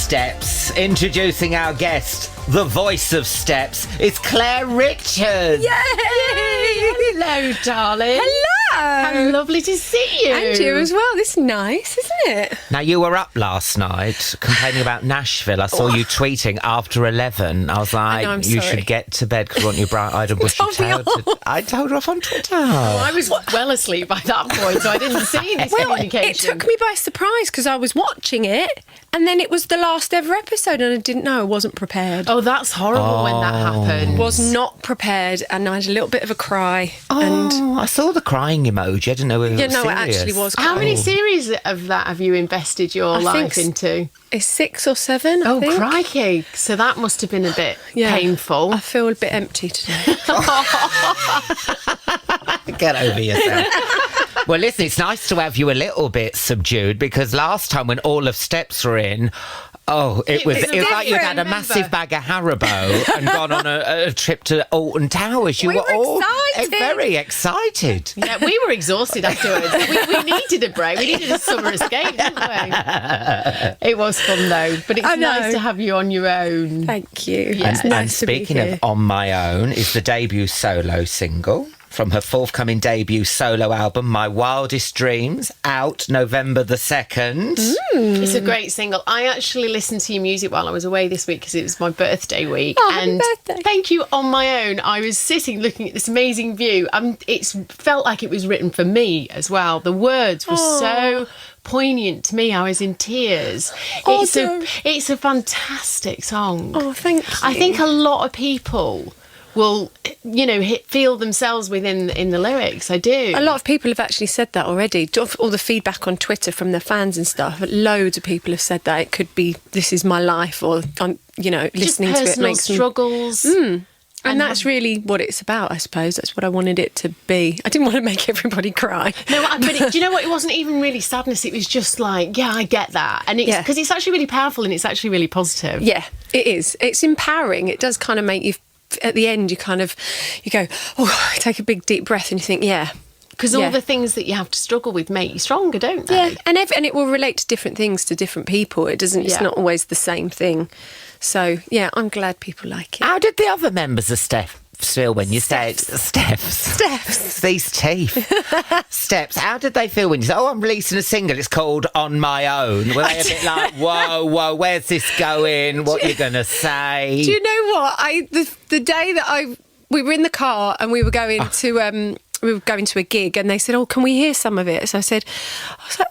Steps. Introducing our guest, the voice of Steps, it's Claire Richards. Yay! Hello, darling. Hello. How lovely to see you. And you as well. This is nice, isn't it? Now, you were up last night complaining about Nashville. I saw you tweeting after 11. I was like, you should get to bed because I want your bright-eyed and bushy tail. I told her off on Twitter. I was well asleep by that point, so I didn't see this communication. It took me by surprise because I was watching it and then it was the last ever episode and I didn't know. I wasn't prepared. Oh, that's horrible when that happened. Was not prepared and I had a little bit of a cry. I saw the crying emoji. I didn't know it was serious. It actually was. How many series of that have you invested your life into? It's 6 or 7, I think. Oh, crikey. So that must have been a bit painful. I feel a bit empty today. Get over yourself. Well, listen, it's nice to have you a little bit subdued because last time when all of Steps were in, it was like you'd had a massive bag of Haribo and gone on a trip to Alton Towers. You were all very excited. Yeah, we were exhausted afterwards. we needed a break. We needed a summer escape, didn't we? It was fun, though. But it's nice to have you on your own. Thank you. Yeah. It's nice to be here. Speaking of On My Own is the debut solo single from her forthcoming debut solo album, My Wildest Dreams, out November the 2nd. It's a great single. I actually listened to your music while I was away this week because it was my birthday week. Happy birthday. Thank you, On My Own. I was sitting looking at this amazing view. It felt like it was written for me as well. The words were so poignant to me. I was in tears. It's a fantastic song. Oh, thank you. I think a lot of people will, feel themselves in the lyrics. I do. A lot of people have actually said that already. All the feedback on Twitter from the fans and stuff, loads of people have said that. It could be, this is my life, or, listening to it makes struggles. And that's really what it's about, I suppose. That's what I wanted it to be. I didn't want to make everybody cry. No, but do you know what? It wasn't even really sadness. It was just like, I get that. And it's because it's actually really powerful and it's actually really positive. Yeah, it is. It's empowering. It does kind of make you, at the end, you go, take a big deep breath and you think, because all the things that you have to struggle with make you stronger, don't they? Yeah, and it will relate to different things to different people. It doesn't. It's not always the same thing. So I'm glad people like it. How did the other members of Steps feel when you said Steps? These teeth. Steps. How did they feel when you said, I'm releasing a single, it's called On My Own? Were they a bit like, whoa, where's this going? What are you going to say? Do you know what? The day that we were in the car and we were going to a gig and they said, can we hear some of it? So I was like,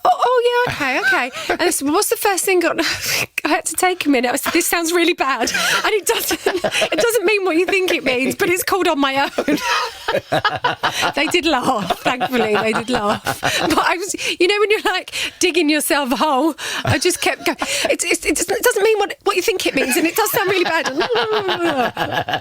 okay. And they said, what's the first thing? I had to take a minute. I said, this sounds really bad. And it doesn't mean what you think it means, but it's called On My Own. They did laugh, thankfully. They did laugh. But I was, when you're like digging yourself a hole, I just kept going, it doesn't mean what you think it means, and it does sound really bad.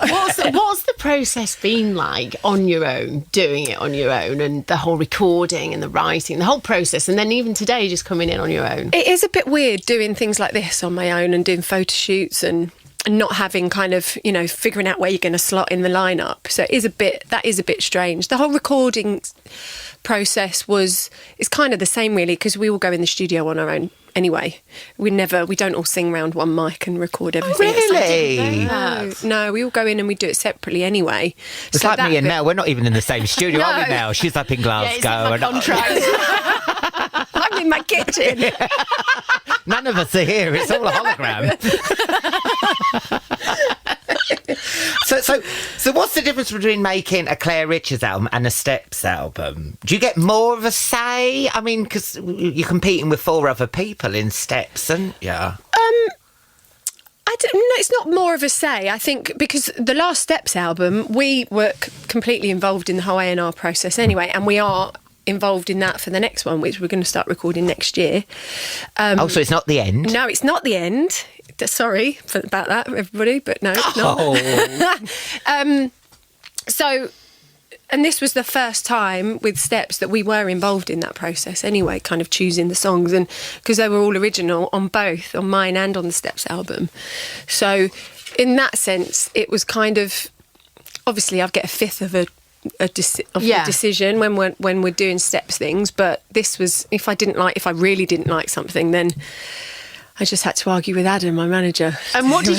What's the process been like on your own, doing it on your own, and the whole recording and the writing, the whole process, and then even today just coming in on your own? It is a bit weird doing things like this on my own and doing photo shoots and not having kind of, figuring out where you're going to slot in the lineup. So that is a bit strange. The whole recording process is kind of the same really, because we all go in the studio on our own anyway. We don't all sing round one mic and record everything. Really? No, we all go in and we do it separately anyway. It's like me and Mel. We're not even in the same studio, are we, Mel? She's up in Glasgow. It's contract. I'm in my kitchen. None of us are here. It's all a hologram. So what's the difference between making a Claire Richards album and a Steps album? Do you get more of a say? I mean, because you're competing with 4 other people in Steps, and it's not more of a say. I think because the last Steps album, we were completely involved in the whole A&R process anyway, and we are involved in that for the next one, which we're going to start recording next year. So it's not the end? No, it's not the end. Sorry about that, everybody, but no, it's not. So, and this was the first time with Steps that we were involved in that process anyway, kind of choosing the songs, and because they were all original on both, on mine and on the Steps album. So in that sense, it was kind of, obviously I'd get a fifth of the decision when we're doing Steps things, but this was, if I really didn't like something, then I just had to argue with Adam, my manager. And what were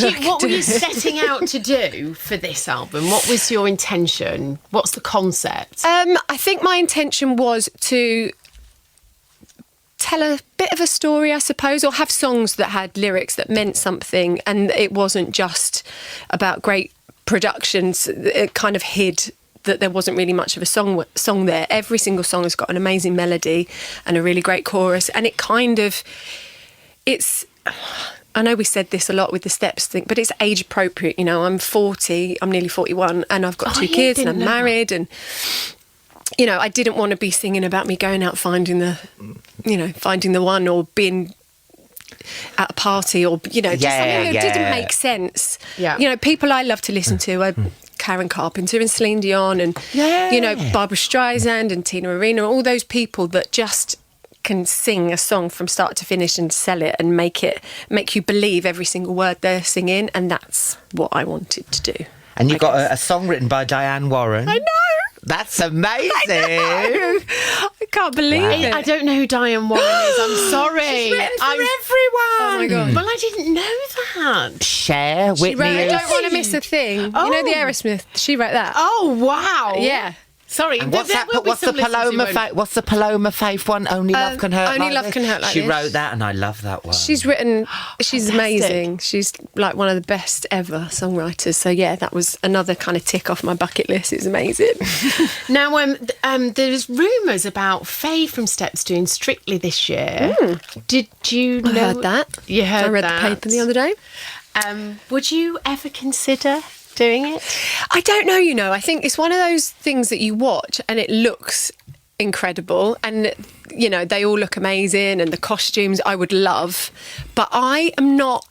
you setting out to do for this album? What was your intention? What's the concept? I think my intention was to tell a bit of a story, I suppose, or have songs that had lyrics that meant something, and it wasn't just about great productions. It kind of hid that there wasn't really much of a song there. Every single song has got an amazing melody and a really great chorus, and it kind of... I know we said this a lot with the Steps thing, but it's age appropriate. You know, I'm 40, I'm nearly 41, and I've got two kids and I'm married, and, you know, I didn't want to be singing about me going out finding the one, or being at a party, or, you know, just something that didn't make sense. Yeah. You know, people I love to listen to are Karen Carpenter and Celine Dion and, you know, Barbara Streisand and Tina Arena, all those people that just can sing a song from start to finish and sell it and make you believe every single word they're singing, and that's what I wanted to do. And you've got a song written by Diane Warren. I know. That's amazing. I can't believe it. I don't know who Diane Warren is. I'm sorry. She's written for everyone. Oh my God. Well, I didn't know that. Cher, Whitney. I Don't Want to Miss a Thing. Oh. You know the Aerosmith? She wrote that. Oh, wow. Yeah. Sorry. And what's the Paloma Faith one? Only Love Can Hurt. Only Like Love This? Can Hurt Like She This. wrote that, and I love that one. She's amazing. She's like one of the best ever songwriters. So yeah, that was another kind of tick off my bucket list. It's amazing. Now, there's rumours about Faye from Steps doing Strictly this year. Did you know? I heard that. You heard that? I read the paper the other day. Would you ever consider doing it? I don't know, you know. I think it's one of those things that you watch and it looks incredible, and, you know, they all look amazing, and the costumes I would love. But I am not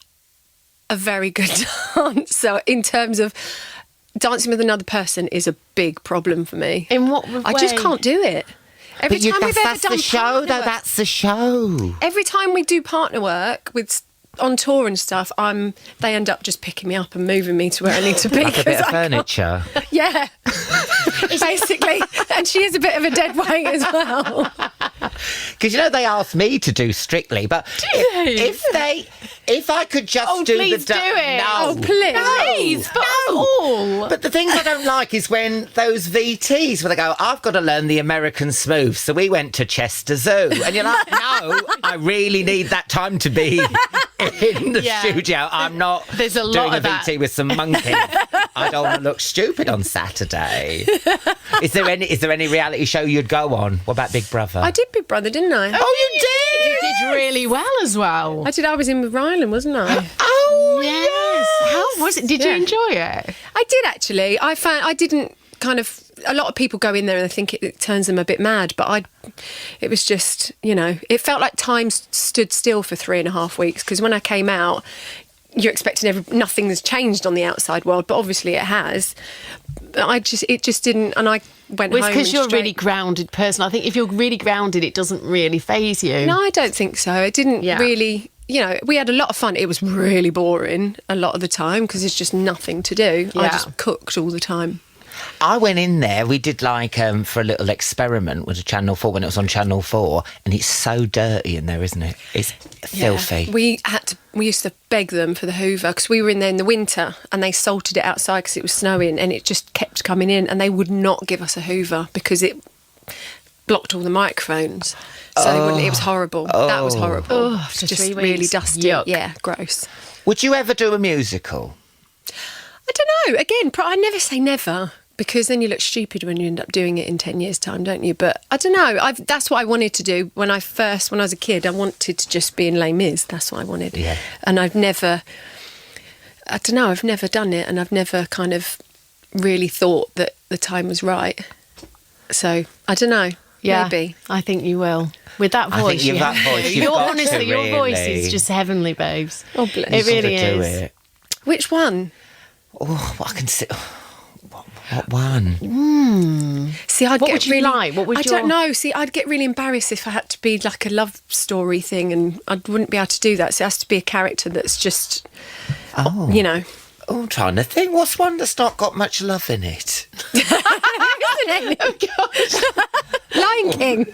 a very good dancer. In terms of dancing with another person is a big problem for me. In what way? I just can't do it. Every time we've ever that's done the show, partner though. work- That's the show. Every time we do partner work on tour and stuff, they end up just picking me up and moving me to where I need to be. Like a bit of 'cause I can't- furniture. Yeah, basically. And she is a bit of a dead weight as well. Because, you know, they asked me to do Strictly, but if I could just do please the... do it. No. Oh, please. Please, but all. But the things I don't like is when those VTs, where they go, I've got to learn the American smooth, so we went to Chester Zoo. And you're like, no, I really need that time to be in the studio. I'm not There's a lot doing a of that. VT with some monkeys. I don't want to look stupid on Saturday. Is there any reality show you'd go on? What about Big Brother? I did Big Brother, didn't I? Oh, you did? You did really well as well. I did. I was in with Rylan, wasn't I? Oh, Yes. How was it? Did you Yeah. enjoy it? I did, actually. I found I didn't kind of... A lot of people go in there and I think it turns them a bit mad, but it was just, you know, it felt like time stood still for 3.5 weeks, because when I came out, you're expecting nothing has changed on the outside world, but obviously it has. It just didn't, and I went Well, home. it's because you're a straight- really grounded person. I think if you're really grounded, it doesn't really faze you. No, I don't think so. It didn't Yeah. really. You know, we had a lot of fun. It was really boring a lot of the time because there's just nothing to do. I Yeah. just cooked all the time. I went in there, we did like for a little experiment with Channel 4 when it was on Channel 4, and it's so dirty in there, isn't it? It's filthy. We used to beg them for the Hoover because we were in there in the winter and they salted it outside because it was snowing, and it just kept coming in, and they would not give us a Hoover because it blocked all the microphones. So they wouldn't. It was horrible. That was horrible. Oh, It after was just 3 really weeks. dusty. Yuck. Yeah, gross. Would you ever do a musical? I don't know. Again, I never say never, because then you look stupid when you end up doing it in 10 years' time, don't you? But I don't know. That's what I wanted to do when I was a kid. I wanted to just be in Les Mis. That's what I wanted. Yeah. And I've never done it, and I've never kind of really thought that the time was right. So I don't know. Yeah, Maybe. I think you will. With that I voice, think you've you that have voice, to. you've got Honestly, to your voice really. is just heavenly, babes. Oh, bless. It really You've got to is. do it. Which one? Oh, I can see. What one? See, I'd What get would you really, like? What would I your- don't know. See, I'd get really embarrassed if I had to be like a love story thing, and I wouldn't be able to do that. So it has to be a character that's just, you know. Oh, I'm trying to think. What's one that's not got much love in it? Like Lion King.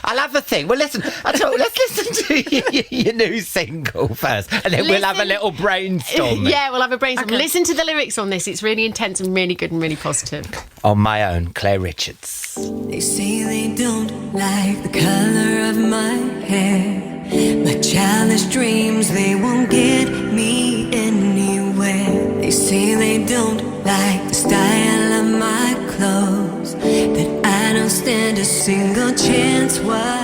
I'll have a think. Well, listen, let's listen to your new single first, and then we'll have a little brainstorm. Yeah, we'll have a brainstorm. Okay. Listen to the lyrics on this. It's really intense and really good and really positive. On My Own, Claire Richards. They say they don't like the color of my hair. My childish dreams, they won't get me anywhere. They say they don't like the style of my clothes, that I don't stand a single chance. Why?